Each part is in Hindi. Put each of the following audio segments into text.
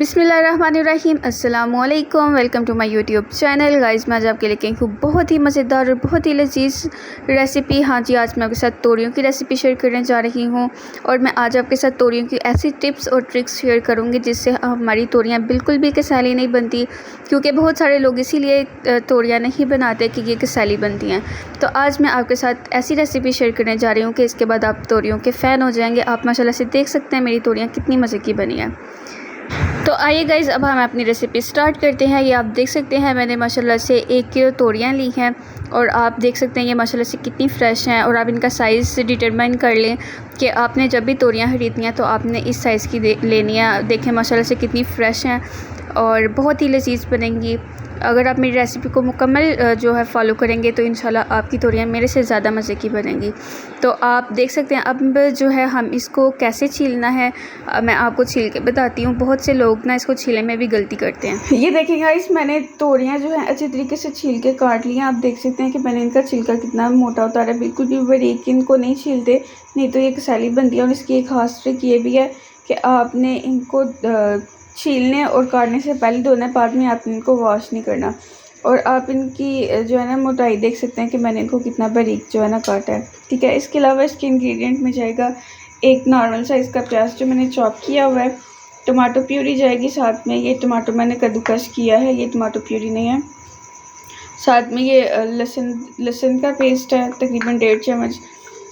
बिस्मिल्लाहिर्रहमानिर्रहीम। अस्सलाम वालेकुम, welcome to my YouTube channel. Guys, मैं आज आपके लिए हूँ बहुत ही मज़ेदार और बहुत ही लजीज रेसिपी। हाँ जी, आज मैं आपके साथ तोरियों की रेसिपी शेयर करने जा रही हूँ और मैं आज आपके साथ तोरियों की ऐसी टिप्स और ट्रिक्स शेयर करूँगी जिससे हमारी तोरियाँ बिल्कुल भी कसैली नहीं बनती, क्योंकि बहुत सारे लोग इसीलिए तोरियाँ नहीं बनाते कि ये कसैली बनती हैं। तो आज मैं आपके साथ ऐसी रेसिपी शेयर करने जा रही हूँ कि इसके बाद आप तोरियों के फ़ैन हो जाएंगे। आप माशाल्लाह से देख सकते हैं मेरी तोरियाँ कितनी मज़े की बनी है। तो आइए गाइज़, अब हम अपनी रेसिपी स्टार्ट करते हैं। ये आप देख सकते हैं मैंने माशाल्लाह से 1 किलो तोरियां ली हैं और आप देख सकते हैं ये माशाल्लाह से कितनी फ़्रेश हैं। और आप इनका साइज़ डिटरमाइन कर लें कि आपने जब भी तोरियां ख़रीदनी हैं तो आपने इस साइज़ की लेनी है। देखें माशाल्लाह से कितनी फ़्रेश हैं और बहुत ही लजीज बनेंगी। अगर आप मेरी रेसिपी को मुकम्मल जो है फॉलो करेंगे तो इंशाल्लाह आपकी तोरियां मेरे से ज़्यादा मज़े की बनेंगी। तो आप देख सकते हैं अब जो है हम इसको कैसे छीलना है मैं आपको छील के बताती हूँ। बहुत से लोग ना इसको छीलने में भी गलती करते हैं। ये देखिए गाइस, मैंने तोरियां जो है अच्छे तरीके से छील के काट ली हैं। आप देख सकते हैं कि मैंने इनका छिलका कितना मोटा उतारा है, बिल्कुल भी बारीक इनको नहीं छीलते, नहीं तो ये कसैली बनती है। और इसकी एक खास ट्रिक ये भी है कि आपने इनको छीलने और काटने से पहले धोना है, बाद में आपने इनको वॉश नहीं करना। और आप इनकी जो है ना मोटाई देख सकते हैं कि मैंने इनको कितना बारीक जो है ना काटा है, ठीक है। इसके अलावा इसके इंग्रेडिएंट में जाएगा एक नॉर्मल साइज़ का प्याज जो मैंने चॉप किया हुआ है, टमाटो प्यूरी जाएगी साथ में। ये टमाटो मैंने कद्दूकस किया है, ये टमाटो प्यूरी नहीं है। साथ में ये लहसुन का पेस्ट है तकरीबन 1.5 चम्मच।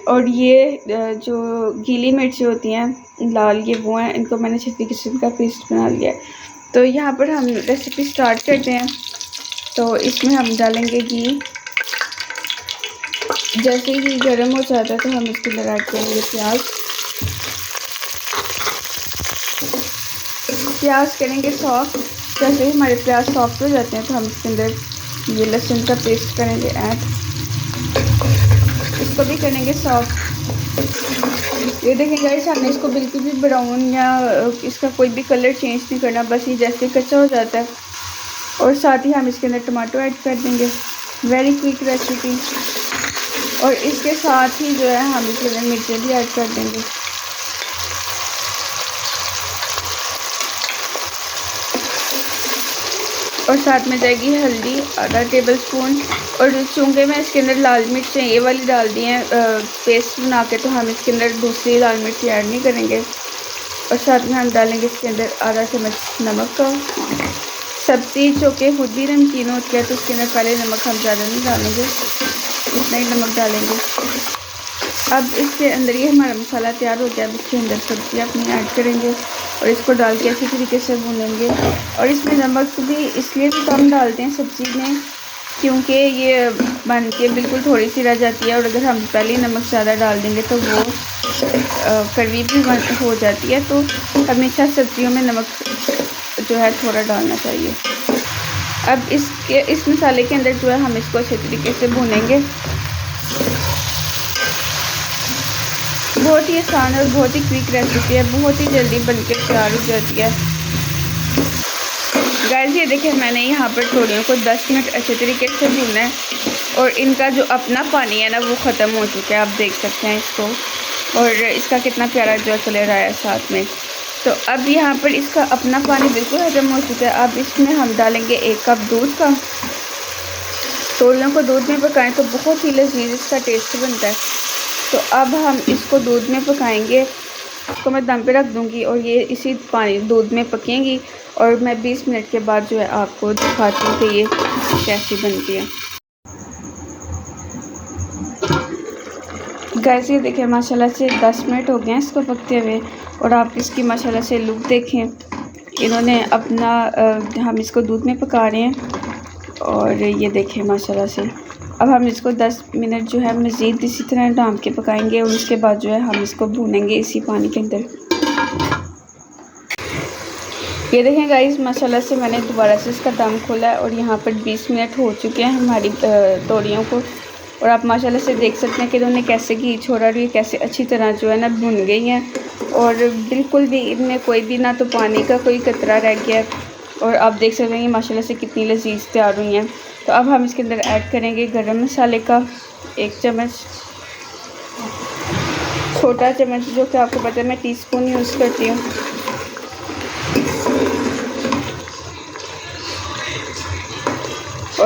और ये जो गीली मिर्ची होती हैं लाल, ये वो हैं, इनको मैंने छत्ती किस्म का पेस्ट बना लिया है। तो यहाँ पर हम रेसिपी स्टार्ट करते हैं। तो इसमें हम डालेंगे घी। जैसे ही गर्म हो जाता है तो हम इसके अंदर ऐड करेंगे प्याज करेंगे सॉफ्ट। जैसे ही हमारे प्याज सॉफ्ट हो जाते हैं तो हम इसके अंदर ये लहसुन का पेस्ट करेंगे ऐड, इसको भी करेंगे सॉफ्ट। ये देखें गाइस, हमने इसको बिल्कुल भी ब्राउन या इसका कोई भी कलर चेंज नहीं करना, बस ये जैसे कच्चा हो जाता है। और साथ ही हम इसके अंदर टमाटो ऐड कर देंगे। Very quick recipe. और इसके साथ ही जो है हम इसके अंदर मिर्चें भी ऐड कर देंगे। और साथ में जाएगी हल्दी आधा टेबल स्पून। और चूँकि मैं इसके अंदर लाल मिर्चें ये वाली डाल दी हैं पेस्ट बना के, तो हम इसके अंदर दूसरी लाल मिर्ची ऐड नहीं करेंगे। और साथ में हम डालेंगे इसके अंदर आधा चम्मच नमक का। सब्ज़ी चूँकि खुद भी नमकीन होती है तो इसके अंदर पहले नमक हम ज़्यादा नहीं डालेंगे, इतना ही नमक डालेंगे। अब इसके अंदर ये हमारा मसाला तैयार हो गया। अब इसके अंदर सब्ज़ी अपनी ऐड करेंगे और इसको डाल के अच्छी तरीके से भूनेंगे। और इसमें नमक भी इसलिए भी कम डालते हैं सब्ज़ी में क्योंकि ये बन के बिल्कुल थोड़ी सी रह जाती है। और अगर हम पहले ही नमक ज़्यादा डाल देंगे तो वो कड़वी भी हो जाती है। तो हमेशा सब्ज़ियों में नमक जो है थोड़ा डालना चाहिए। अब इस मसाले के अंदर जो है हम इसको अच्छे तरीके से भूनेंगे। बहुत ही आसान और बहुत ही क्विक रेसिपी है, बहुत ही जल्दी बनकर तैयार हो जाती है। गाइस, ये देखिए मैंने यहाँ पर तोरियों को 10 मिनट अच्छे तरीके से भूना है और इनका जो अपना पानी है ना वो ख़त्म हो चुका है। आप देख सकते हैं इसको, और इसका कितना प्यारा जो चले रहा है साथ में। तो अब यहाँ पर इसका अपना पानी बिल्कुल ख़त्म हो चुका है। अब इसमें हम डालेंगे 1 कप दूध का। तोरियों को दूध में पकाएं तो बहुत ही लजीज इसका टेस्ट बनता है। तो अब हम इसको दूध में पकाएंगे। इसको मैं दम पे रख दूँगी और ये इसी पानी दूध में पकेंगी। और मैं 20 मिनट के बाद जो है आपको दिखाती हूँ कि ये कैसी बनती है। गाइस, ये देखिए माशाल्लाह से 10 मिनट हो गए हैं इसको पकते हुए। और आप इसकी माशाल्लाह से लुक देखें, इन्होंने अपना हम इसको दूध में पका रहे हैं। और ये देखें माशाल्लाह से अब हम इसको 10 मिनट जो है मज़ीद इसी तरह ढाँप के पकाएंगे। और उसके बाद जो है हम इसको भूनेंगे इसी पानी के अंदर। ये देखें गाइस, माशाल्लाह से मैंने दोबारा से इसका दम खोला है और यहाँ पर 20 मिनट हो चुके हैं हमारी तोरियों को। और आप माशाल्लाह से देख सकते हैं कि इन्होंने कैसे घी छोड़ा और ये कैसे अच्छी तरह जो है ना भुन गई हैं। और बिल्कुल भी इनमें कोई भी ना तो पानी का कोई कतरा रह गया है। और आप देख सकते हैं कि माशाल्लाह से कितनी लजीज तैयार हुई हैं। तो अब हम इसके अंदर ऐड करेंगे गरम मसाले का 1 चम्मच, छोटा चम्मच जो कि आपको पता है मैं टीस्पून यूज़ करती हूँ।